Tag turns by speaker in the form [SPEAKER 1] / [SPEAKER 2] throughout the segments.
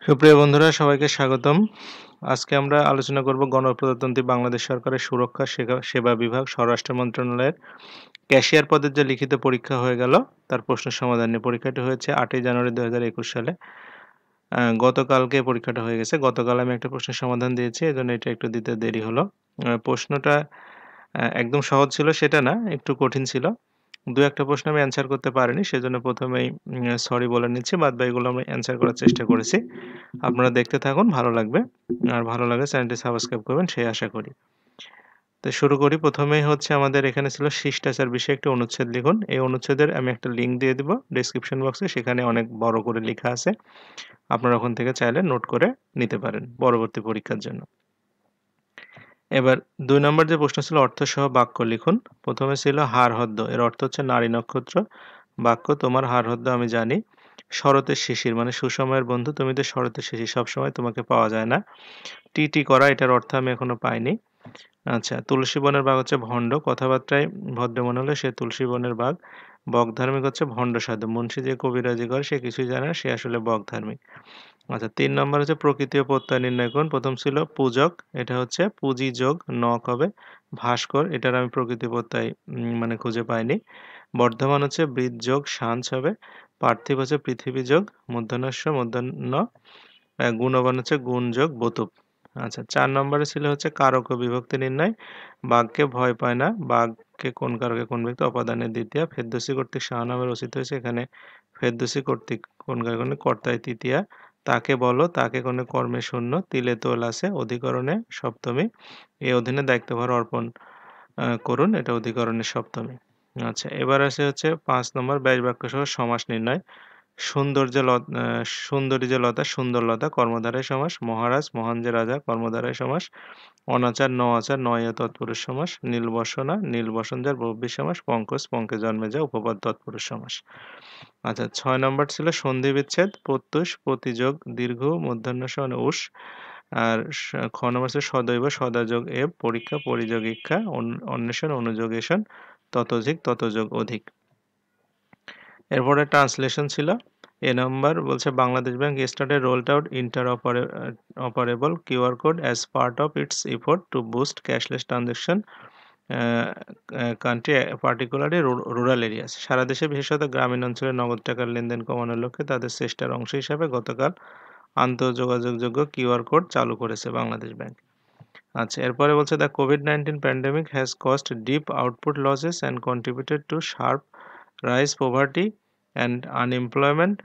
[SPEAKER 1] সুপ্রিয় বন্ধুরা সবাইকে স্বাগতম। আজকে আমরা আলোচনা করব গণপ্রজাতন্ত্রী বাংলাদেশ সরকারের সুরক্ষা সেবা বিভাগ স্বরাষ্ট্র মন্ত্রণালয়ের ক্যাশিয়ার পদের যে লিখিত পরীক্ষা হয়ে গেল তার প্রশ্ন সমাধান নিয়ে। পরীক্ষাটি হয়েছে ৮ই জানুয়ারি ২০২১ সালে। গতকালকে পরীক্ষাটা হয়ে গেছে। গতকাল আমি একটা প্রশ্নের সমাধান দিয়েছি, এজন্য এটা একটু দিতে দেরি হলো। প্রশ্নটা একদম সহজ ছিল সেটা না, একটু কঠিন ছিল। ২-১ টা প্রশ্ন আমি অ্যান্সার করতে পারিনি। সেজন্য ১ম এই সরি বলে নিচ্ছি। বাদবাকিগুলো আমি অ্যান্সার করার চেষ্টা করেছি। আপনারা দেখতে থাকুন, ভালো লাগবে। আর ভালো লাগলে চ্যানেলটি সাবস্ক্রাইব করবেন সেই আশা করি। তো শুরু করি। ১ম এই হচ্ছে আমাদের এখানে ছিল শিষ্টাচার বিষয়ে একটি অনুচ্ছেদ লিখুন। এই অনুচ্ছেদের আমি একটা লিঙ্ক দিয়ে দিব ডেসক্রিপশন বক্সে। সেখানে অনেক বড় করে লেখা আছে। আপনারা ওখান থেকে চাইলে নোট করে নিতে পারেন পরবর্তী পরীক্ষার জন্য। এবার ২ নম্বর যে প্রশ্ন ছিল অর্থসহ বাক্য লিখুন। ১ম এ ছিল হাড়হদ্দ। এর অর্থ হচ্ছে নারী নক্ষত্র। বাক্য তোমার হাড়হদ্দ আমি জানি। শরতের শিশির মানে সুসময়ের বন্ধু, তুমি তো শরতের শিশির, সবসময় তোমাকে পাওয়া যায় না। টি করা এটার অর্থ আমি এখনো পাইনি। আচ্ছা, তুলসী বনের বাঘ হচ্ছে ভণ্ড। কথাবার্তায় ভদ্র মনে হলে সে তুলসী বনের বাঘ। বকধার্মিক হচ্ছে ভণ্ড সাধু। মুন্সি যে কবিরাজি করে সে কিছুই জানে না, সে আসলে বকধার্মিক। আচ্ছা, ৩ নম্বর হচ্ছে প্রকৃতি ও প্রত্যয় নির্ণয় করুন। ১ম ছিল পূজক, এটা হচ্ছে পুঁজি যোগ নক হবে। ভাস্কর, এটার আমি প্রকৃতি প্রত্যয় মানে খুঁজে পাইনি। বর্ধমান হচ্ছে বৃদ্ধ যোগ সাঞ্চ হবে। পার্থিব হচ্ছে পৃথিবী যোগ মূর্ধন্য মূর্ধন্য। গুণবান হচ্ছে গুণ যোগ বতুপ। আচ্ছা, ৪ নম্বরে ছিল হচ্ছে কারক ও বিভক্তি নির্ণয়। বাঘকে ভয় পায় না। বাঘকে কোন কারকে কোন ব্যক্তি অপাদানের দ্বিতীয়া। ফেরদৌসী কর্তৃক শাহ নামে রচিত হয়েছে। এখানে ফেরদৌসী কর্তৃক কোন কারকে কোন কর্তায় তৃতীয়া। তাকে বলো, তাকে কোন কর্মে শূন্য। তিলে তোল আছে অধিকরণে সপ্তমী। এই অধীনে দায়িত্বভার অর্পণ করুন, এটা অধিকরণের সপ্তমী। আচ্ছা, এবার আসে হচ্ছে ৫ নম্বর ব্যাস বাক্য সহ সমাস নির্ণয়। সুন্দরী যে লতা সুন্দরলতা কর্মধারয় সমাস। মহারাজ মহান যে রাজা কর্মধারয় সমাস। অনাচার ন-আচার নয় তৎপুরুষ সমাস। নীলবসনা নীলবসন যার বহুব্রীহি সমাস। পঙ্কজ পঙ্কে জন্মে যা উপপদ তৎপুরুষ সমাস। আচ্ছা, ৬ নম্বর ছিল সন্ধি বিচ্ছেদ। প্রত্যুষ প্রতিযোগ দীর্ঘ মূর্ধন্য ষ মানে উষ। আর খ নম্বর ছিল সদৈব সদাযোগ এব পরীক্ষা পরিযোগ ইক্ষা অন্বেষণ অনুযোগেশন ততোধিক ততযোগ অধিক। এরপরে ট্রান্সলেশন ছিল। এ নাম্বার বলছে Bangladesh bank yesterday rolled out interoperable QR code as part of its effort to boost cashless transaction country particularly rural areas. সারা দেশে বিশেষত গ্রামীণ অঞ্চলে নগদ টাকার লেনদেন কমানোর লক্ষ্যে তাদের চেষ্টার অংশ হিসাবে গতকাল আন্তঃযোগাযোগযোগ্য কিউআর কোড চালু করেছে বাংলাদেশ ব্যাংক। আচ্ছা, এরপরে বলছে the COVID-19 pandemic has caused deep output losses and contributed to sharp rise poverty and unemployment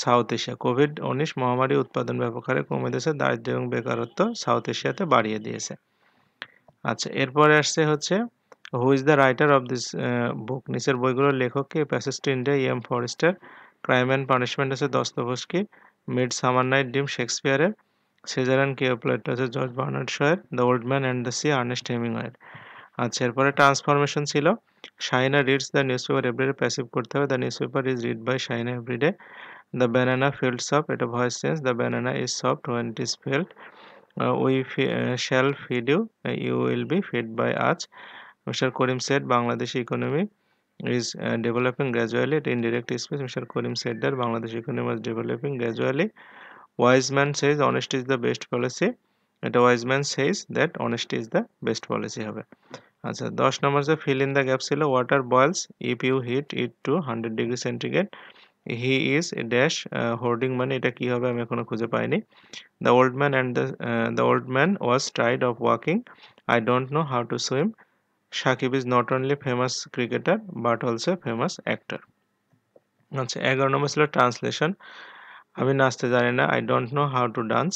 [SPEAKER 1] south Asia. COVID-19 মহামারী উৎপাদন ব্যাপক হারে কমে দিয়েছে, দারিদ্র্য এবং বেকারত্ব সাউথ এশিয়াতে বাড়িয়ে দিয়েছে। আচ্ছা, এরপরে আসছে হচ্ছে who is the writer of this book. নিচের বইগুলোর লেখক কে? Passage to India M Forster. Crime and punishment আছে Dostoevsky. Midsummer night dream শেক্সপিয়ারের। সিজার অ্যান্ড ক্লিওপেট্রা আছে জর্জ বার্নার্ড শয়ের। The old man and the sea Ernest হেমিংওয়ের। আচ্ছা, এরপরে ট্রান্সফরমেশন ছিল। Shahina reads the newspaper everyday passive করতে হবে। The newspaper is read by Shahina everyday. The banana felt soft, এটা voice change. The banana is soft when it is felt. Shall feed you, you will be fed by us. Mister Karim said Bangladesh economy is developing gradually at indirect speech. Mr. Karim said that Bangladesh economy was developing gradually. Wise man says honesty is the best policy. এটা wise man says that honesty is the best policy হবে। আচ্ছা, ১০ নম্বর যে fill in the gap ছিল water boils if you heat it to 100 degree centigrade. He is dash hoarding money, এটা কি হবে আমি এখনো খুঁজে পাইনি। The old man was tired of walking. I don't know how to swim. Shakib is not only famous cricketer but also famous actor. আচ্ছা, ১১ নম্বর ছিল translation. আমি নাচতে জানি না, I don't know how to dance.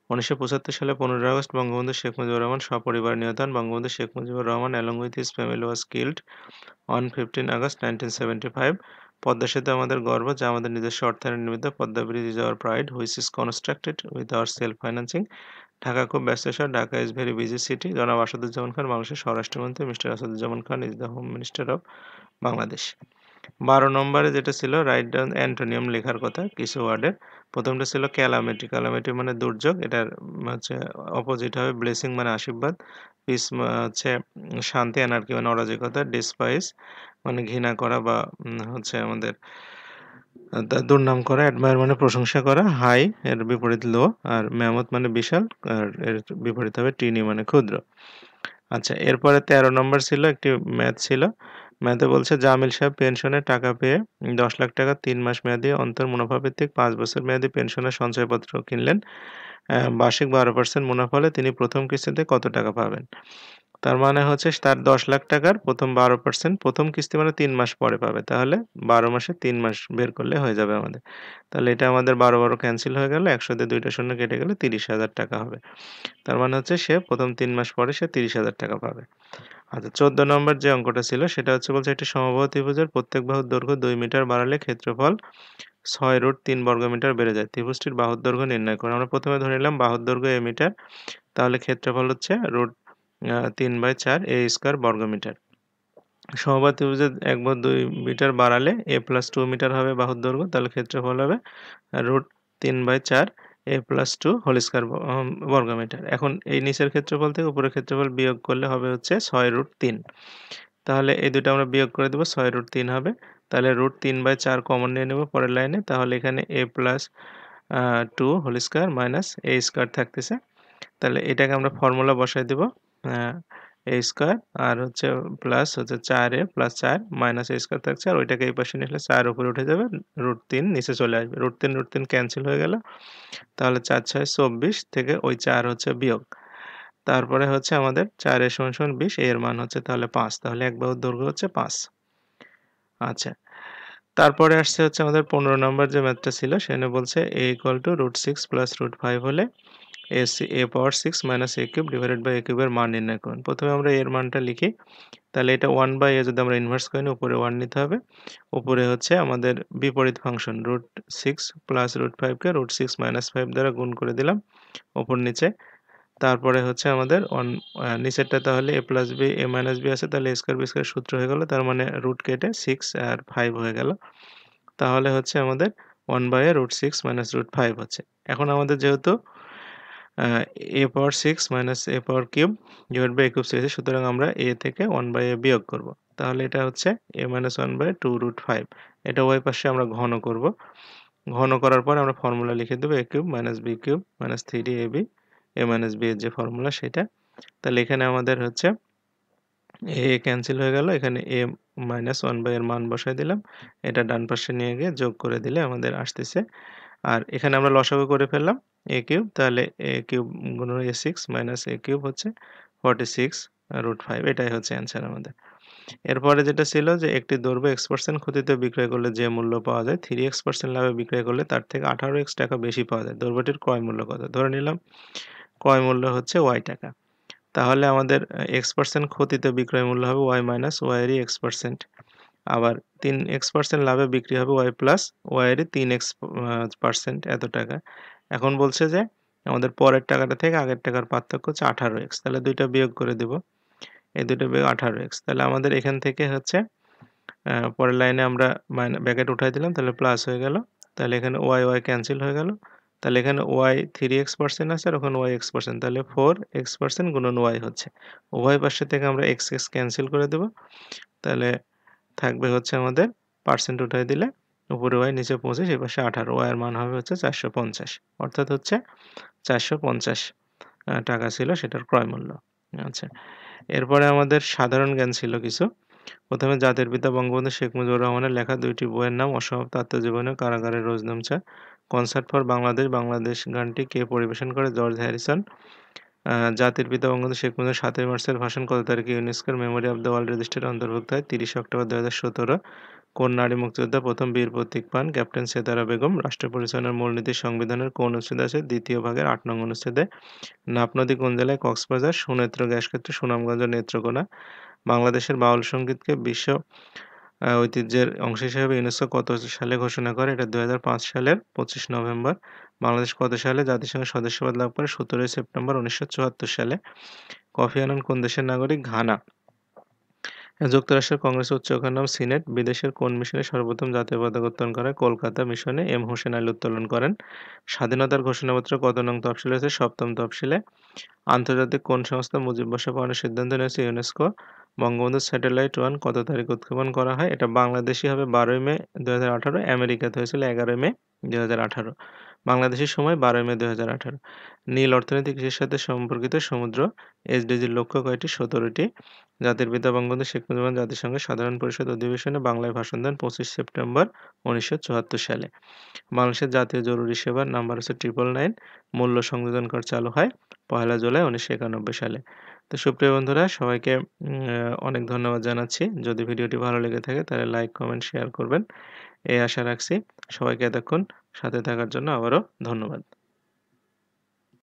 [SPEAKER 1] ১৯৭৫ সালে ১৫ আগস্ট বঙ্গবন্ধু শেখ মুজিবুর রহমান সপরিবারে নিহত হন। Bangabandhu Sheikh Mujibur Rahman along with his family was killed on 15 August 1975. Padma সেতু আমাদের গর্ব, যা আমাদের নিজস্ব অর্থায়নে নির্মিত। Padma bridge is our pride which is constructed with our self financing. Dhaka খুব ব্যস্ত শহর, Dhaka is very busy city. জনাব আসাদুজ্জামান খান বাংলাদেশের স্বরাষ্ট্রমন্ত্রী। Mister Asaduzzaman Khan is the home minister of Bangladesh. ১২ নম্বরে যেটা ছিল রাইট ডাউন অ্যান্টোনিয়াম লেখার কথা কিছু ওয়ার্ডের। প্রথমটা ছিল ক্যালামিটি। ক্যালামিটি মানে দুর্যোগ, এটার হচ্ছে অপোজিট হবে ব্লেসিং মানে আশীর্বাদ। পিস হচ্ছে শান্তি, অ্যানার্কি মানে অরাজকতা। ডিসপাইস মানে ঘৃণা করা বা হচ্ছে আমাদের দুর্নাম করা, অ্যাডমায়ার মানে প্রশংসা করা, হাই এর বিপরীত লো, আর ম্যামথ মানে বিশাল, আর এর বিপরীত হবে টিনি মানে ক্ষুদ্র। আচ্ছা, এরপরে ১৩ নম্বর ছিল একটি ম্যাথ ছিল। ম্যাথে বলছে জামিল সাহেব পেনশনের টাকা পেয়ে ১০,০০,০০০ টাকা ৩ মাস মেয়াদি অন্তর মুনাফাভিত্তিক ৫ বছর মেয়াদি পেনশনের সঞ্চয়পত্র কিনলেন। বার্ষিক ১২% মুনাফা হলে তিনি প্রথম কিস্তিতে কত টাকা পাবেন? তার মানে হচ্ছে তার ১০,০০,০০০ টাকার প্রথম ১২% প্রথম কিস্তি মানে ৩ মাস পরে পাবে। তাহলে ১২ মাসে ৩ মাস বের করলে হয়ে যাবে আমাদের। তাহলে এটা আমাদের ১২ ক্যানসেল হয়ে গেল। ১০০ দিয়ে ২ টা শূন্য কেটে গেলে ৩০,০০০ টাকা হবে। তার মানে হচ্ছে সে প্রথম ৩ মাস পরে সে ৩০,০০০ টাকা পাবে। আচ্ছা, ১৪ নম্বর যে অঙ্কটা ছিল সেটা হচ্ছে বলছে একটি সমবাহু ত্রিভুজের প্রত্যেক বাহুর দৈর্ঘ্য ২ মিটার বাড়ালে ক্ষেত্রফল ৬√৩ বর্গমিটার বেড়ে যায়। ত্রিভুজটির বাহুর দৈর্ঘ্য নির্ণয় করুন। আমরা প্রথমে ধরে নিলাম বাহুর দৈর্ঘ্য a মিটার, তাহলে ক্ষেত্রফল হচ্ছে √৩/৪ a স্কয়ার বর্গমিটার। সমবাহু ত্রিভুজের এক বাহু ২ মিটার বাড়ালে a+2 মিটার হবে বাহুর দৈর্ঘ্য, তাহলে ক্ষেত্রফল হবে √৩/৪ a+2 হোল স্কয়ার বর্গমিটার। এখন এই নিচের ক্ষেত্রফল থেকে উপরের ক্ষেত্রফল বিয়োগ করলে হবে হচ্ছে ৬√৩। তাহলে এই দুটো আমরা বিয়োগ করে দেব, ৬√৩ হবে। তাহলে √৩/৪ কমন নিয়ে নেব পরের লাইনে। তাহলে এখানে a+2 whole square minus a square থাকতেছে। তাহলে এটাকে আমরা ফর্মুলা বসায় দিব। আ a স্কয়ার আর হচ্ছে প্লাস হচ্ছে 4a plus 4 minus a square থাকছে। আর ওইটাকে এই পাশে নিয়ে আসলে 4 উপরে উঠে যাবে। √৩ নিচে চলে আসবে। √৩ ক্যানসেল হয়ে গেল। তাহলে ৪ ৬ ২৪ থেকে ওই ৪ হচ্ছে বিয়োগ। তারপরে হচ্ছে আমাদের ৪a = ২০, a এর মান হচ্ছে তাহলে ৫। তাহলে এক বাহুর দৈর্ঘ্য হচ্ছে ৫। আচ্ছা। তারপরে আসছে হচ্ছে আমাদের ১৫ নম্বর যে ম্যাথটা ছিল সেখানে বলছে a = √6 + √5 হলে a power 6 minus a cube divided by a কিউবের মান নির্ণয় করুন। প্রথমে আমরা এর মানটা লিখি। তাহলে এটা 1/a যদি আমরা ইনভার্স করে নিই উপরে 1 নিতে হবে। উপরে হচ্ছে আমাদের বিপরীত ফাংশন √6 + √5 কে √6 - 5 দ্বারা গুণ করে দিলাম উপর নিচে। তারপরে হচ্ছে আমাদের নিচেরটা তাহলে a plus b a minus b আছে, তাহলে a স্কয়ার b স্কয়ার সূত্র হয়ে গেল। তার মানে রুট কেটে 6 আর 5 হয়ে গেল। তাহলে হচ্ছে আমাদের 1/a √6 - √5 হচ্ছে। এখন আমাদের যেহেতু আ a power 6 minus a power cube divide by a cube চেয়েছে, সুতরাং আমরা a থেকে 1/a বিয়োগ করব। তাহলে এটা হচ্ছে a - 1/2 √5। এটা উভয় পাশে আমরা ঘন করব। ঘন করার পর আমরা ফর্মুলা লিখে দেব a cube minus b cube minus 3ab a minus b এর যে ফর্মুলা সেটা। তাহলে এখানে আমাদের হচ্ছে ক্যানসেল হয়ে গেল। এখানে a-1/এর মান বসায় দিলাম। এটা ডান পাশে নিয়ে গিয়ে যোগ করে দিলে আমাদের আসতেছে। আর এখানে আমরা লসাগু করে ফেললাম a কিউব, তাহলে a কিউব গুণন a6 মাইনাস a কিউব হচ্ছে 46 √5, এটাই হচ্ছে অ্যান্সার আমাদের। এরপরে যেটা ছিল যে একটি দ্রব্য x% ক্ষতিতে বিক্রয় করলে যে মূল্য পাওয়া যায় 3x% লাভে বিক্রয় করলে তার থেকে 18x টাকা বেশি পাওয়া যায়। দ্রব্যটির ক্রয় মূল্য কত? ধরে নিলাম ক্রয় মূল্য হচ্ছে y টাকা। তাহলে আমাদের x% ক্ষতিতে বিক্রয় মূল্য হবে y মাইনাস y এরই x%। আবার 3x% লাভে বিক্রি হবে y প্লাস y এরই 3x পার্সেন্ট এত টাকা। এখন বলছে যে আমাদের পরের টাকাটা থেকে আগের টাকার পার্থক্য হচ্ছে 18x। তাহলে ২ টা বিয়োগ করে দিব। এই ২ টা বিয়োগ 18x। তাহলে আমাদের এখান থেকে হচ্ছে পরের লাইনে আমরা ব্র্যাকেট উঠাই দিলাম, তাহলে প্লাস হয়ে গেল। তাহলে এখানে y ক্যানসেল হয়ে গেল। তাহলে এখানে y 3x% আছে আর ওখানে y x%, তাহলে 4x% গুণন y হচ্ছে। উভয় পাশে থেকে আমরা x ক্যানসেল করে দেব। তাহলে থাকবে হচ্ছে আমাদের পার্সেন্ট উঠাই দিলে উপরে y নিচে 25, এই পাশে 18, y এর মান হবে হচ্ছে 450। অর্থাৎ হচ্ছে 450 টাকা ছিল সেটার ক্রয় মূল্য। আচ্ছা। এরপরে আমাদের সাধারণ জ্ঞান ছিল কিছু। প্রথমে জাতির পিতা বঙ্গবন্ধু শেখ মুজিবুর রহমানের লেখা ২ টি বইয়ের নাম। অসমাপ্ত আত্মজীবনী, কারাগারের রোজনামচা। কনসার্ট ফর বাংলাদেশ, বাংলাদেশ গানটি কে পরিবেশন করে? George Harrison. জাতির পিতা বঙ্গবন্ধু শেখ মুজিবুর ৭ই মার্চের ভাষণ কত তারিখে ইউনেস্কোর মেমোরি অব দ্য ওয়ার্ল্ড রেজিস্টারে অন্তর্ভুক্ত হয়? ৩০ অক্টোবর ২০১৭। কোন নারী মুক্তিযোদ্ধা প্রথম বীর প্রতীক পান? ক্যাপ্টেন সেতারা বেগম। রাষ্ট্র পরিচালনার মূলনীতি সংবিধানের কোন অনুচ্ছেদে আছে? ২য় ভাগের ৮ নং অনুচ্ছেদে। নাফ নদী কোন জেলায়? কক্সবাজার। সুনেত্র গ্যাস ক্ষেত্র সুনামগঞ্জ ও নেত্রকোনা। বাংলাদেশের বাউল সংগীতকে বিশ্ব ঐতিহ্যের অংশ হিসেবে ইউনেস্কো কত সালে ঘোষণা করে? এটা ২০০৫ সালের ২৫ নভেম্বর। বাংলাদেশ কত সালে জাতিসংঘের সদস্যপদ লাভ করে? ১৭ সেপ্টেম্বর ১৯৭৪ সালে। কফি আনান কোন দেশের নাগরিক? ঘানা। যুক্তরাষ্ট্রের কংগ্রেসের উচ্চকক্ষের নাম সিনেট। বিদেশের কোন মিশনে সর্বপ্রথম জাতীয় পতাকা উত্তোলন করা হয়? কলকাতা মিশনে এম হোসেন আলী উত্তোলন করেন। স্বাধীনতার ঘোষণাপত্র কত নং তফসিলে আছে? ৭ম তফসিলে। আন্তর্জাতিক কোন সংস্থা মুজিব বর্ষ পালনের সিদ্ধান্ত নিয়েছে? ইউনেস্কো। বঙ্গবন্ধু স্যাটেলাইট 1 কত তারিখে উৎক্ষেপণ করা হয়? এটা বাংলাদেশী হবে ১২ই মে ২০১৮, আমেরিকাতে হয়েছিল ১১ই মে ২০১৮। বাংলাদেশী সময় ১২ই মে ২০১৮। নীল অর্থনীতি কিসের সাথে সম্পর্কিত? সমুদ্র। এসডিজির লক্ষ্য কয়টি? ১৭টি। জাতির পিতা বঙ্গবন্ধু শেখ মুজিবুর রহমান জাতিসংঘের সাধারণ পরিষদ অধিবেশনে বাংলায় ভাষণ দেন ২৫ সেপ্টেম্বর ১৯৭৪ সালে। বাংলাদেশের জাতীয় জরুরি সেবার নাম্বার হচ্ছে 999। মূল্য সংযোজন কর চালু হয় ১লা জুলাই ১৯৯১ সালে। তো সুপ্রিয় বন্ধুরা, সবাইকে অনেক ধন্যবাদ জানাচ্ছি। যদি ভিডিওটি ভালো লেগে থাকে তাহলে লাইক, কমেন্ট, শেয়ার করবেন। এই আশা রাখছি। সবাইকে এতক্ষণ সাথে থাকার জন্য আবারও ধন্যবাদ।